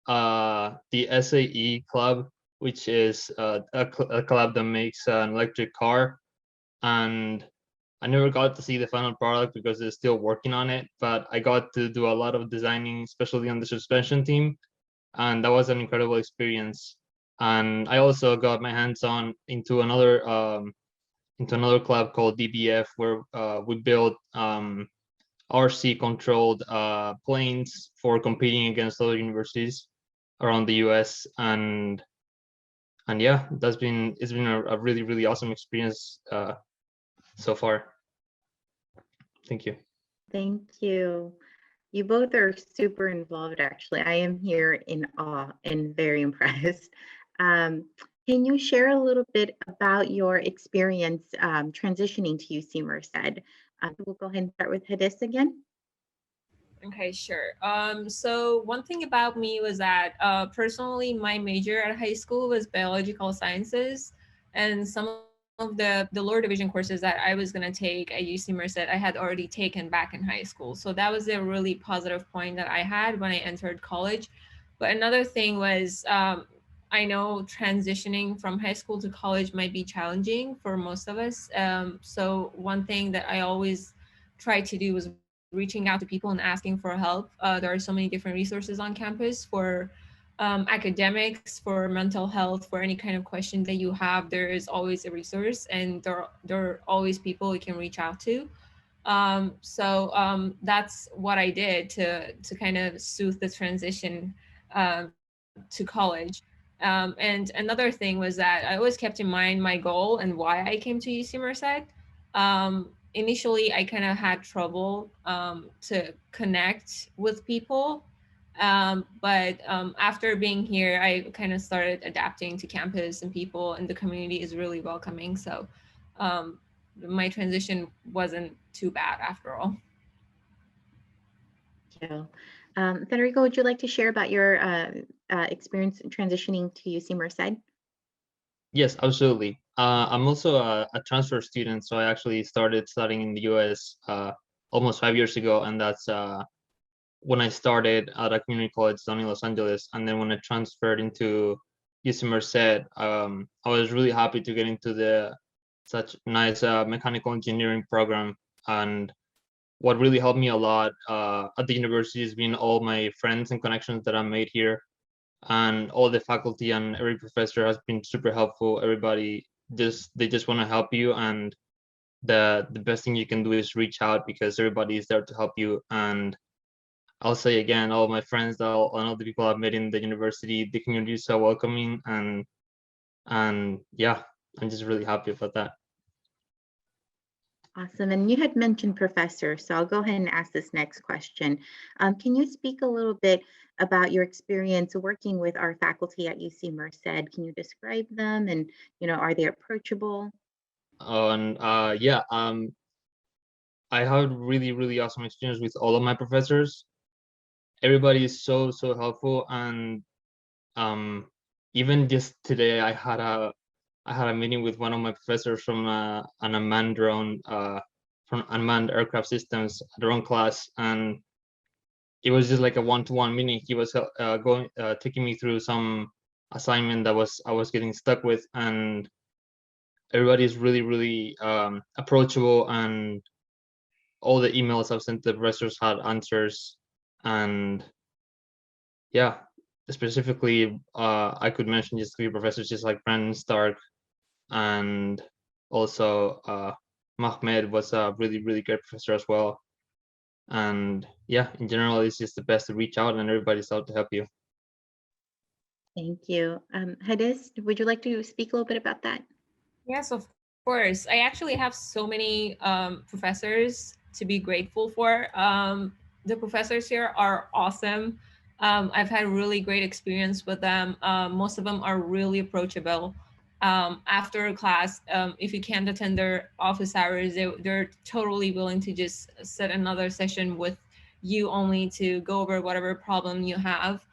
the SAE club, which is a club that makes an electric car. And I never got to see the final product because they're still working on it, but I got to do a lot of designing, especially on the suspension team, and that was an incredible experience. And I also got my hands on into another club called DBF, where we built RC controlled planes for competing against other universities around the US. And yeah, it's been a really, really awesome experience so far. Thank you. Thank you. You both are super involved, actually. I am here in awe and very impressed. Can you share a little bit about your experience transitioning to UC Merced? We'll go ahead and start with Hadis again. Okay, sure. So one thing about me was that personally, my major at high school was biological sciences, and some of the lower division courses that I was going to take at UC Merced, I had already taken back in high school. So that was a really positive point that I had when I entered college. But another thing was, I know transitioning from high school to college might be challenging for most of us. So one thing that I always tried to do was reaching out to people and asking for help. There are so many different resources on campus for academics, for mental health, for any kind of question that you have. There is always a resource, and there are always people you can reach out to. That's what I did to kind of soothe the transition to college. And another thing was that I always kept in mind my goal and why I came to UC Merced. Initially, I kind of had trouble to connect with people. But after being here, I kind of started adapting to campus, and people and the community is really welcoming. So my transition wasn't too bad after all. Thank you. Federico, would you like to share about your experience transitioning to UC Merced? Yes, absolutely. I'm also a transfer student, so I actually started studying in the US almost 5 years ago, and that's when I started at a community college down in Los Angeles. And then when I transferred into UC Merced, I was really happy to get into such nice mechanical engineering program. And what really helped me a lot at the university has been all my friends and connections that I made here, and all the faculty and every professor has been super helpful. Everybody they just want to help you, and the best thing you can do is reach out, because everybody is there to help you. And I'll say again, all my friends and all the people I've met in the university, the community is so welcoming, and yeah, I'm just really happy about that. Awesome. And you had mentioned professors, so I'll go ahead and ask this next question. Can you speak a little bit about your experience working with our faculty at UC Merced? Can you describe them, and are they approachable? Yeah, I had really awesome experience with all of my professors. Everybody is so helpful, and even just today I had a meeting with one of my professors from an unmanned drone, from unmanned aircraft systems, drone class, and it was just like a one-to-one meeting. He was taking me through some assignment that I was getting stuck with, and everybody is really approachable, and all the emails I've sent to the professors had answers. And yeah, specifically, I could mention just 3 professors, just like Brandon Stark, and also Mahmed was a really great professor as well. And yeah, in general, it's just the best to reach out, and everybody's out to help you. Thank you. Hadis, would you like to speak a little bit about that? Yes, of course. I actually have so many professors to be grateful for. The professors here are awesome. I've had a really great experience with them. Most of them are really approachable. After class, if you can't attend their office hours, they're totally willing to just set another session with you only to go over whatever problem you have.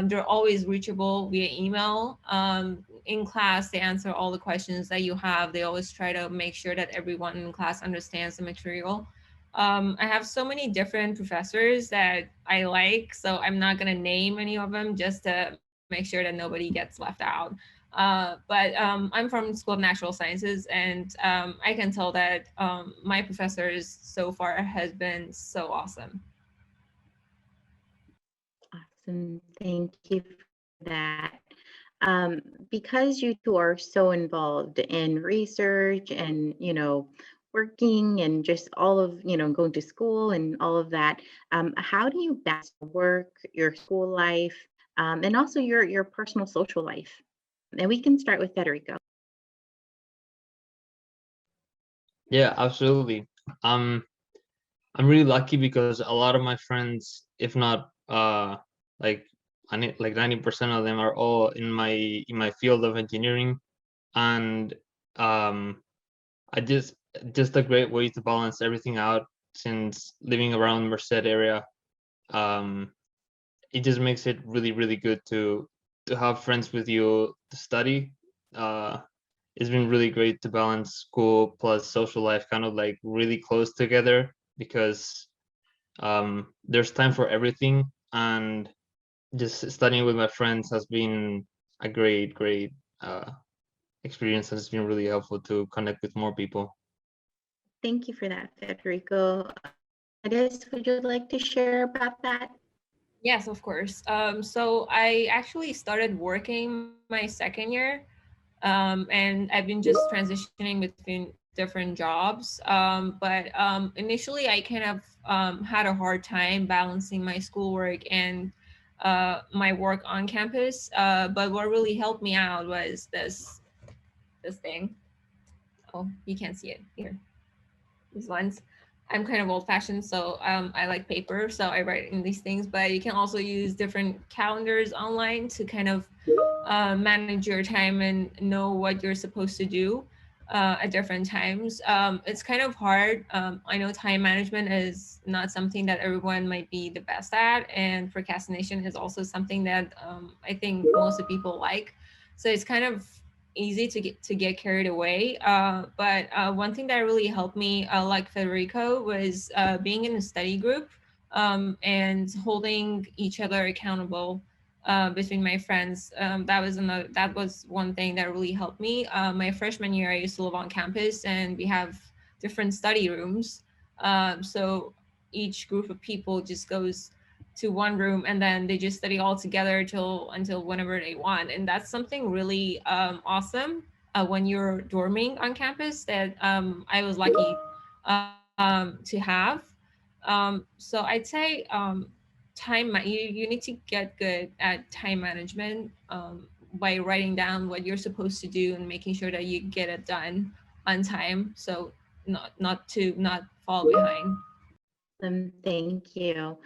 They're always reachable via email. In class, they answer all the questions that you have. They always try to make sure that everyone in class understands the material. I have so many different professors that I like, so I'm not going to name any of them just to make sure that nobody gets left out. But I'm from School of Natural Sciences, and I can tell that my professors so far has been so awesome. Awesome. Thank you for that. Because you two are so involved in research and, working and just all of, going to school and all of that, how do you balance work, your school life, and also your personal social life? And we can start with Federico. Yeah, absolutely. I'm really lucky because a lot of my friends, if not like 90% of them, are all in my field of engineering. And I just a great way to balance everything out, since living around Merced area, it just makes it really good to have friends with you to study. It's been really great to balance school plus social life kind of like really close together, because there's time for everything, and just studying with my friends has been a great experience, and it's been really helpful to connect with more people. Thank you for that, Federico. Gladys, would you like to share about that? Yes, of course. So I actually started working my second year, and I've been just transitioning between different jobs. But initially, I kind of had a hard time balancing my schoolwork and my work on campus. But what really helped me out was this thing. Oh, you can't see it here. These ones. I'm kind of old fashioned, so I like paper, so I write in these things, but you can also use different calendars online to kind of manage your time and know what you're supposed to do at different times. It's kind of hard. I know time management is not something that everyone might be the best at, and procrastination is also something that I think most of people like. So it's kind of easy to get carried away. But one thing that really helped me, like Federico, was being in a study group and holding each other accountable between my friends. That was one thing that really helped me. My freshman year, I used to live on campus, and we have different study rooms. So each group of people just goes to one room, and then they just study all together until whenever they want. And that's something really awesome when you're dorming on campus that I was lucky to have. So I'd say you need to get good at time management by writing down what you're supposed to do and making sure that you get it done on time, so not fall behind. Thank you.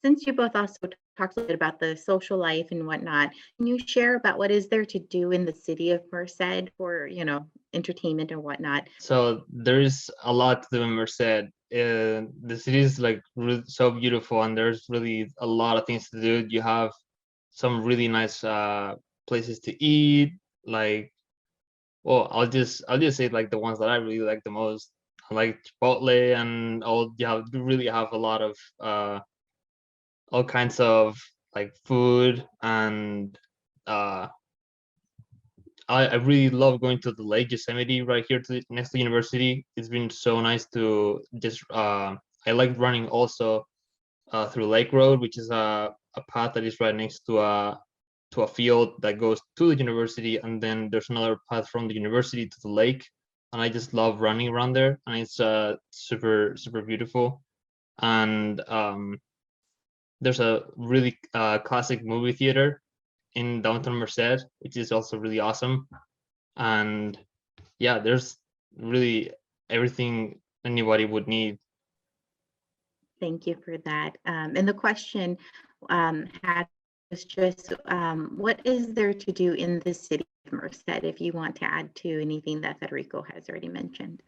Since you both also talked a little bit about the social life and whatnot, can you share about what is there to do in the city of Merced for, entertainment and whatnot? So there's a lot to do in Merced. The city is like so beautiful, and there's really a lot of things to do. You have some really nice places to eat. Like, well, I'll just say like the ones that I really like the most. I like Chipotle, and you really have a lot of all kinds of like food, and uh I really love going to the Lake Yosemite right here next to the university. It's been so nice to just I like running also through Lake Road, which is a path that is right next to a field that goes to the university, and then there's another path from the university to the lake. And I just love running around there, and it's super beautiful. And there's a really classic movie theater in downtown Merced, which is also really awesome. And yeah, there's really everything anybody would need. Thank you for that. And the question was just, what is there to do in the city of Merced, if you want to add to anything that Federico has already mentioned?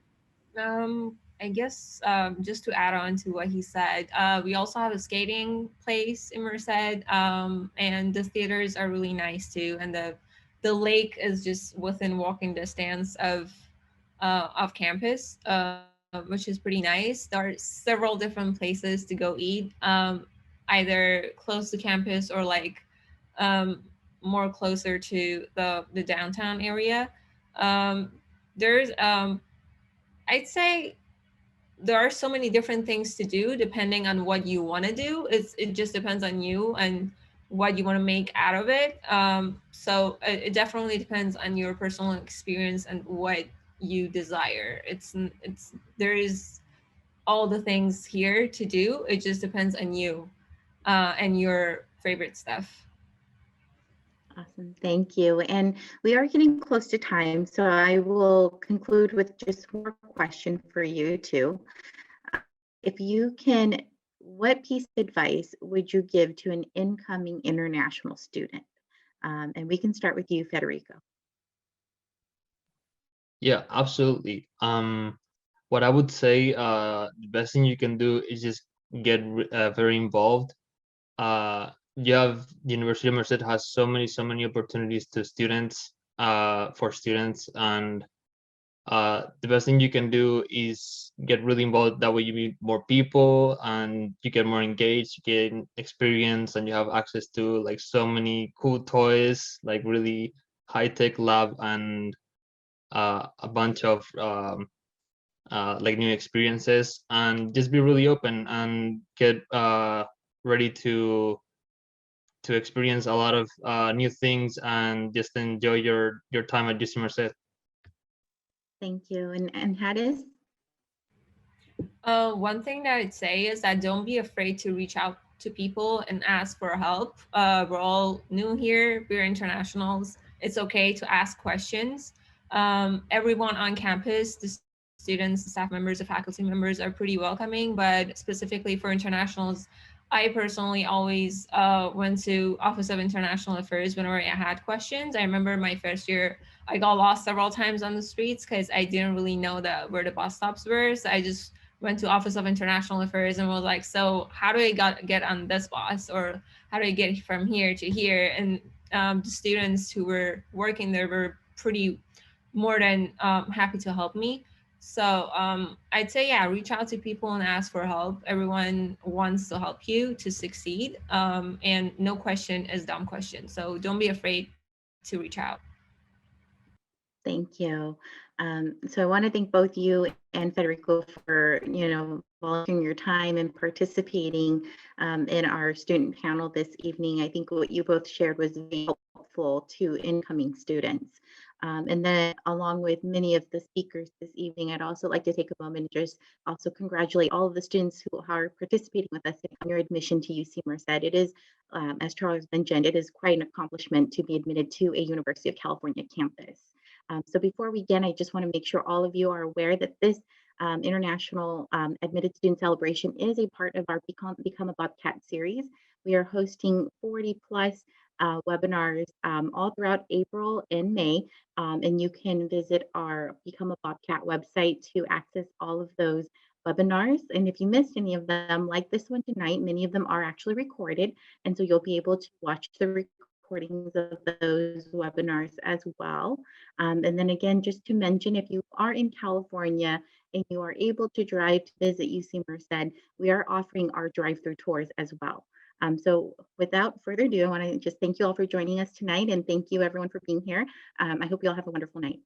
I guess just to add on to what he said, we also have a skating place in Merced, and the theaters are really nice too. And the lake is just within walking distance of campus, which is pretty nice. There are several different places to go eat, either close to campus or like more closer to the downtown area. There's I'd say there are so many different things to do depending on what you want to do. It just depends on you and what you want to make out of it. So it definitely depends on your personal experience and what you desire. There is all the things here to do. It just depends on you and your favorite stuff. Awesome, thank you. And we are getting close to time, so I will conclude with just one question for you two. If you can, what piece of advice would you give to an incoming international student? And we can start with you, Federico. Yeah, absolutely. What I would say, the best thing you can do is just get very involved. You have the University of Merced has so many opportunities to students, for students, and the best thing you can do is get really involved. That way you meet more people and you get more engaged, you get experience, and you have access to like so many cool toys, like really high-tech lab, and a bunch of like new experiences, and just be really open and get ready to experience a lot of new things and just enjoy your time at UC Merced. Thank you. And Hadis? One thing that I'd say is that don't be afraid to reach out to people and ask for help. We're all new here. We're internationals. It's okay to ask questions. Everyone on campus, the students, the staff members, the faculty members are pretty welcoming, but specifically for internationals, I personally always went to Office of International Affairs whenever I had questions. I remember my first year, I got lost several times on the streets because I didn't really know where the bus stops were. So I just went to Office of International Affairs and was like, so how do I get on this bus, or how do I get from here to here? And the students who were working there were pretty more than happy to help me. So I'd say, yeah, reach out to people and ask for help. Everyone wants to help you to succeed, and no question is dumb question. So don't be afraid to reach out. Thank you. So I want to thank both you and Federico for, volunteering your time and participating in our student panel this evening. I think what you both shared was very helpful to incoming students. And then along with many of the speakers this evening, I'd also like to take a moment and just also congratulate all of the students who are participating with us in your admission to UC Merced. It is, as Charles mentioned, it is quite an accomplishment to be admitted to a University of California campus. So before we begin, I just want to make sure all of you are aware that this International Admitted Student Celebration is a part of our Become a Bobcat series. We are hosting 40 plus webinars all throughout April and May, and you can visit our Become a Bobcat website to access all of those webinars. And if you missed any of them, like this one tonight, many of them are actually recorded, and so you'll be able to watch the recordings of those webinars as well. And then again, just to mention, if you are in California and you are able to drive to visit UC Merced, we are offering our drive-through tours as well. So without further ado, I want to just thank you all for joining us tonight, and thank you everyone for being here. I hope you all have a wonderful night.